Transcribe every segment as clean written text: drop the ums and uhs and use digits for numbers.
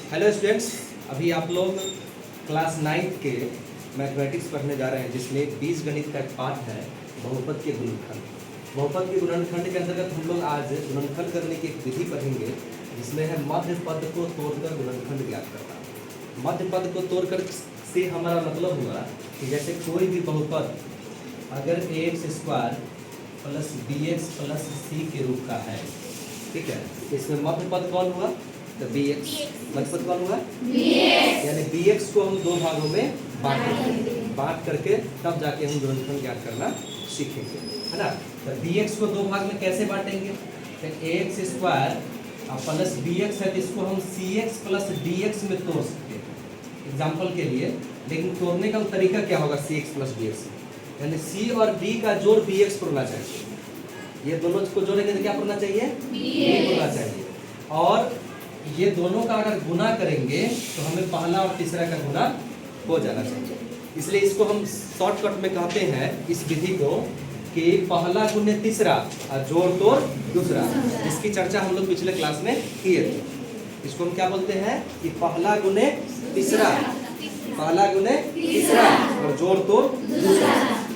Hello students, अभी आप लोग क्लास 9th के मैथमेटिक्स पढ़ने जा रहे हैं, जिसमें बीजगणित का एक पाठ है बहुपद के गुणनखंड। बहुपद के गुणनखंड के अंतर्गत हम लोग आज गुणनखंड करने की एक विधि पढ़ेंगे, जिसमें है मध्य पद को तोड़कर गुणनखंड ज्ञात करना। मध्य पद को तोड़कर से हमारा मतलब हुआ कि जैसे कोई भी बहुपद अगर ax² plus bx plus c के रूप का है, ठीक है, इसमें मध्य पद कौन हुआ? तो bx। मध्य पद कौन हुआ? bx। यानी bx को हम दो भागों में बांट करके तब जाके हम गुणनखंड ज्ञात करना सीखेंगे, है ना। तो bx को दो भाग में कैसे बांटेंगे? तो ax² प्लस bx है, तो इसको हम cx प्लस dx में तोड़ सकते हैं एग्जाम्पल के लिए। लेकिन तोड़ने का तरीका क्या होगा? cx प्लस dx, यानी c और d का जोड़ bx पर होना चाहिए। ये दोनों को जोड़ेंगे तो क्या पढ़ना चाहिए? b पढ़ना चाहिए। और ये दोनों का अगर गुना करेंगे तो हमें पहला और तीसरा का गुना हो जाना चाहिए। इसलिए इसको हम शॉर्टकट में कहते हैं इस विधि को कि पहला गुने तीसरा और जोड़ तोड़ दूसरा। इसकी चर्चा हम लोग पिछले क्लास में किए थे। इसको हम क्या बोलते हैं कि पहला गुने तीसरा, पहला गुने तीसरा और जोड़ तोड़ दूसरा।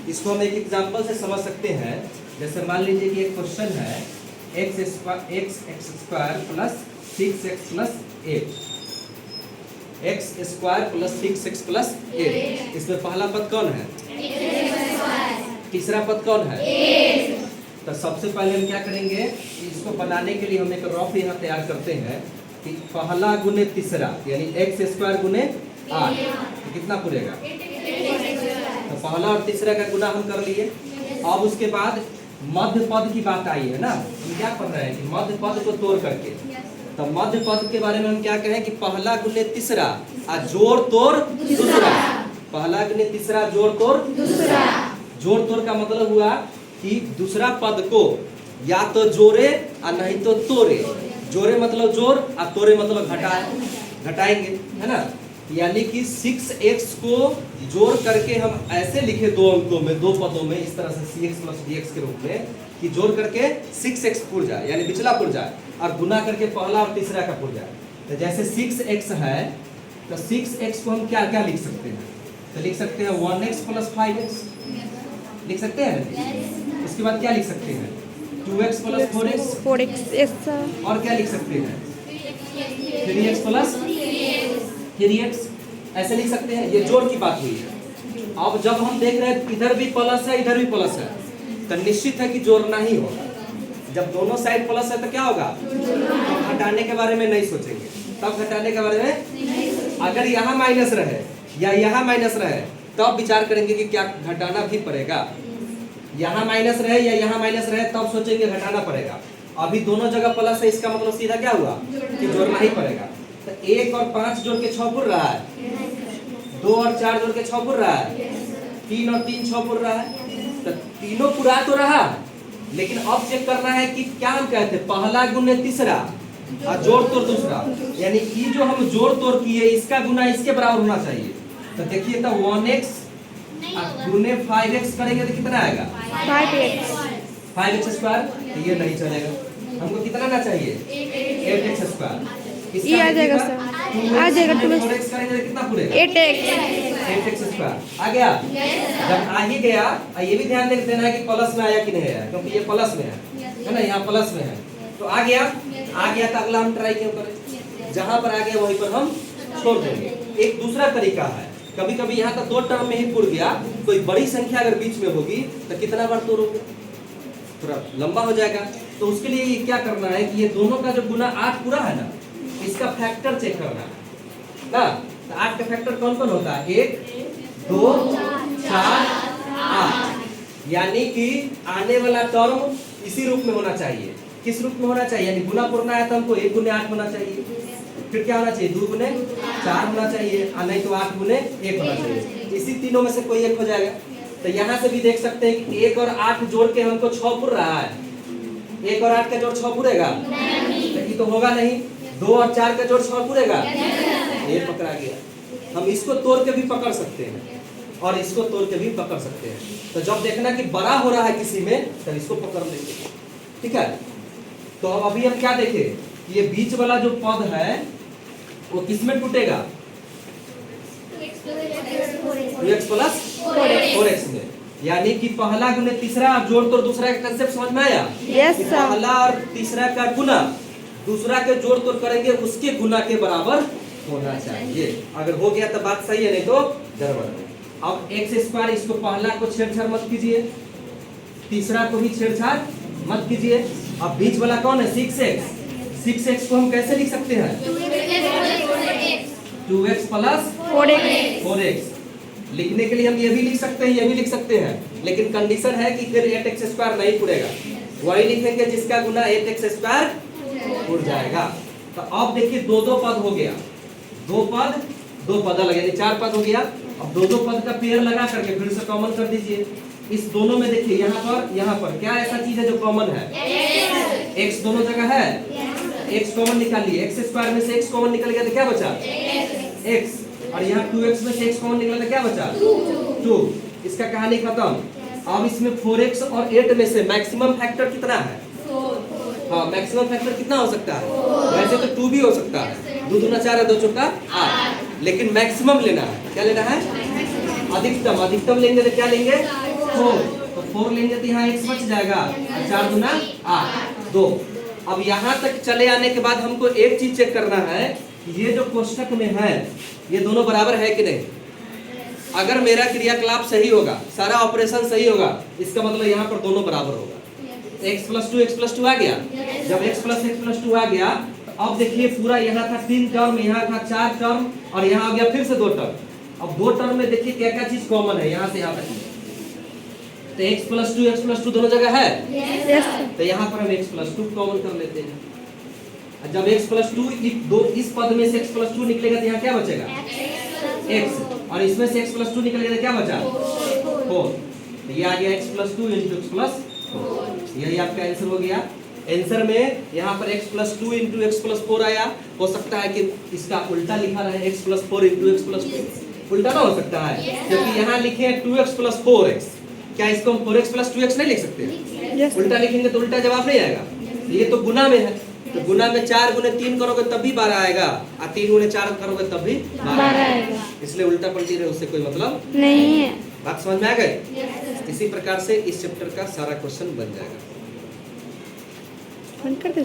इसको हम एक एग्जांपल से समझ सकते हैं। जैसे मान लीजिए कि एक क्वेश्चन है x² plus 6x plus 8, x² plus 6x plus 8। इसमें पहला पद कौन है? तीसरा पद कौन है? तो सबसे पहले हम क्या करेंगे, इसको बनाने के लिए हम एक रफ यहाँ तैयार करते हैं कि पहला गुने तीसरा यानी x² गुने 8, तो कितना पूरेगा? तो पहला और तीसरा का गुना हम कर लिए। अब उसके बाद मध्य पद की बात आई है ना, हम क्या पढ़ रहे हैं कि मध्य पद को तोड़ करके। तो मध्य पद के बारे में हम क्या कहें कि पहला गुने तीसरा और जोड़ तोड़ दूसरा। पहला गुने तीसरा जोड़ तोड़ दूसरा। जोड़ तोड़ का मतलब हुआ कि दूसरा पद को या तो जोड़े और नहीं तो तोड़े। जोड़े मतलब जोड़ और तोड़े मतलब घटाएंगे, है ना। यानी कि 6x को जोड़ करके हम ऐसे लिखे दो अंकों में, दो पदों में, इस तरह से cx प्लस dx के रूप में कि जोड़ करके 6x पुर जाए यानी पिछला पुर जाए, और गुना करके पहला और तीसरा का पुर जाए। तो जैसे 6x है तो 6x को हम क्या क्या लिख सकते हैं? तो लिख सकते हैं 1x प्लस 5x, लिख सकते हैं। उसके बाद क्या लिख सकते हैं? 2x प्लस 4x, और क्या लिख सकते हैं? 3x प्लस 3x, ऐसे लिख सकते हैं। ये जोड़ की बात हुई है। अब जब हम देख रहे हैं इधर भी प्लस है इधर भी प्लस है, तो निश्चित है कि जोड़ना ही होगा। जब दोनों साइड प्लस है तो क्या होगा? तो घटाने के बारे में नहीं सोचेंगे। तब घटाने के बारे में, अगर यहाँ माइनस रहे या यहाँ माइनस रहे तब विचार करेंगे कि क्या घटाना भी पड़ेगा। यहाँ माइनस रहे या यहाँ माइनस रहे तब सोचेंगे घटाना पड़ेगा। अभी दोनों जगह प्लस है, इसका मतलब सीधा क्या हुआ कि जोड़ना ही पड़ेगा। तो 1 और 5 जोड़ के 6 पुर रहा है, 2 और 4 जोड़ के 6 पुर रहा है, 3 और 3 6 पुर रहा है। तो तीनों पुरा तो रहा, लेकिन अब चेक करना है कि क्या हम कहते हैं पहला गुने तीसरा और जोड़ तोड़ दूसरा। यानी कि जो हम जोड़ तोड़ किए इसका गुना इसके बराबर होना चाहिए। तो देखिए, तो 1x गुने 5x करेंगे तो कितना आएगा? 5x²। तो ये नहीं चलेगा, हमको कितना ना चाहिए? 8x²। ये आ जाएगा सर, आ जाएगा। 4x करेंगे तो कितना पूरेगा? 8x² आ गया। जब आ ही गया, ये भी ध्यान देना है कि प्लस में आया कि नहीं आया, क्योंकि ये प्लस में है ना, यहाँ प्लस में है। तो आ गया तो अगला हम ट्राई क्यों करें? जहां पर आ गया वहीं पर हम छोड़ देंगे। एक दूसरा तरीका है, कभी कभी यहाँ का 2 टर्म में ही पुर गया, कोई बड़ी संख्या अगर बीच में होगी तो कितना बार तोड़ोगे? थोड़ा लंबा हो जाएगा। तो उसके लिए क्या करना है कि ये दोनों का जो गुना 8 पूरा है ना, इसका फैक्टर चेक करना है ना। तो 8 का फैक्टर कौन कौन होता है? 1 2 4 8। यानी कि आने वाला टर्म इसी रूप में होना चाहिए। किस रूप में होना चाहिए? यानी गुना पूरना है तो हमको 1 गुने 8 होना चाहिए, फिर क्या होना चाहिए? 2 गुने 4 होना चाहिए, और नहीं तो 8 गुने 1 होना चाहिए। इसी तीनों में से कोई एक हो जाएगा। तो यहाँ से भी देख सकते हैं कि 1 और 8 जोड़ के हमको 6 पुर रहा है। 1 और 8 का जोड़ 6 पुरेगा? तो ये तो होगा नहीं। 2 और 4 का जोड़ 6 पूरेगा? ये पकड़ा गया। हम इसको तोड़ के भी पकड़ सकते हैं और इसको तोड़ के भी पकड़ सकते हैं। तो जब देखना कि बड़ा हो रहा है किसी में, तो इसको पकड़ लेंगे, ठीक है। तो अब अभी हम क्या देखें, ये बीच वाला जो पद है वो किस में टूटेगा? 2x प्लस 4x में। यानी कि पहला गुने तीसरा जोड़ तोड़ दूसरा का कंसेप्ट समझ में आया? यस कि सर। पहला और तीसरा का गुना दूसरा के जोड़ तोड़ करेंगे उसके गुना के बराबर होना चाहिए। अगर हो गया तो बात सही है, नहीं तो गड़बड़ है। अब एक्स स्क्वायर, इसको पहला को छेड़छाड़ मत कीजिए, तीसरा को भी छेड़छाड़ मत कीजिए। अब बीच वाला कौन है? 6x। 6x को हम कैसे लिख सकते हैं? 2x plus 4x। लिखने के लिए हम ये भी लिख सकते हैं, ये भी लिख सकते हैं, लेकिन कंडीशन है कि फिर 8x स्क्वायर नहीं उड़ेगा। वही लिखेंगे जिसका गुना 8x स्क्वायर उड़ जाएगा। तो अब देखिए दो दो पद हो गया, दो पद अलग, यानी 4 पद हो गया। अब दो पद का पेयर लगा करके फिर से कॉमन कर दीजिए। इस दोनों में देखिए यहाँ पर क्या ऐसा चीज है जो कॉमन है? x दोनों जगह है, x कॉमन निकालिए। x स्क्वायर में से x कॉमन निकल गया तो क्या बचा? x। और यहाँ 2x में से x कॉमन निकला तो क्या बचा? 2। इसका कहानी खत्म। अब इसमें 4x और 8 में से मैक्सिमम फैक्टर कितना है? हाँ, मैक्सिमम फैक्टर कितना हो सकता है? वैसे तो 2 भी हो सकता है, 2 दूना 4 है, 2 चौका 8, लेकिन मैक्सिमम लेना है। क्या लेना है? अधिकतम। अधिकतम लेंगे तो क्या लेंगे? 4। तो 4 लेंगे तो यहाँ x बच जाएगा, 4 दूना 8, 2। अब यहाँ तक चले आने के बाद हमको एक चीज चेक करना है, ये जो कोष्टक में है ये दोनों बराबर है कि नहीं। अगर मेरा क्रियाकलाप सही होगा, सारा ऑपरेशन सही होगा, इसका मतलब यहाँ पर दोनों बराबर होगा। x प्लस 2 आ गया। जब x प्लस 2 आ गया तो अब देखिए पूरा यहाँ था 3 टर्म, यहाँ था 4 टर्म, और यहाँ आ गया फिर से 2 टर्म। अब 2 टर्म में देखिए क्या क्या चीज कॉमन है, यहाँ से यहाँ तक। तो x प्लस 2 दोनों जगह है। Yes sir. तो यहाँ पर हम x प्लस 2 कॉमन कर लेते हैं। जब x प्लस 2 इस पद में से x प्लस 2 निकलेगा तो यहाँ क्या बचेगा? x। और इसमें से x प्लस 2 निकलेगा तो क्या बचा? 4। तो ये आ गया x plus 2 into x plus 4। यही आपका आंसर हो गया। आंसर में यहाँ पर x plus 2 into x plus 4 आया। हो सकता है कि इसका उल्टा लिखा रहे, x plus 4 into x plus 2। उल्टा ना हो सकता है, क्योंकि यहाँ लिखे हैं 2x प्लस 4x। क्या इसको हम 4x प्लस 2x नहीं लिख सकते? उल्टा लिखेंगे तो उल्टा जवाब नहीं आएगा। ये तो गुना में है, तो गुना में 4 गुने 3 करोगे तब भी 12 आएगा, और 3 गुने 4 करोगे तब भी 12 आएगा। इसलिए उल्टा पलटी रहे उससे कोई मतलब नहीं है। बात समझ में आ गई? इसी प्रकार से इस चैप्टर का सारा क्वेश्चन बन जाएगा। बंद कर दो।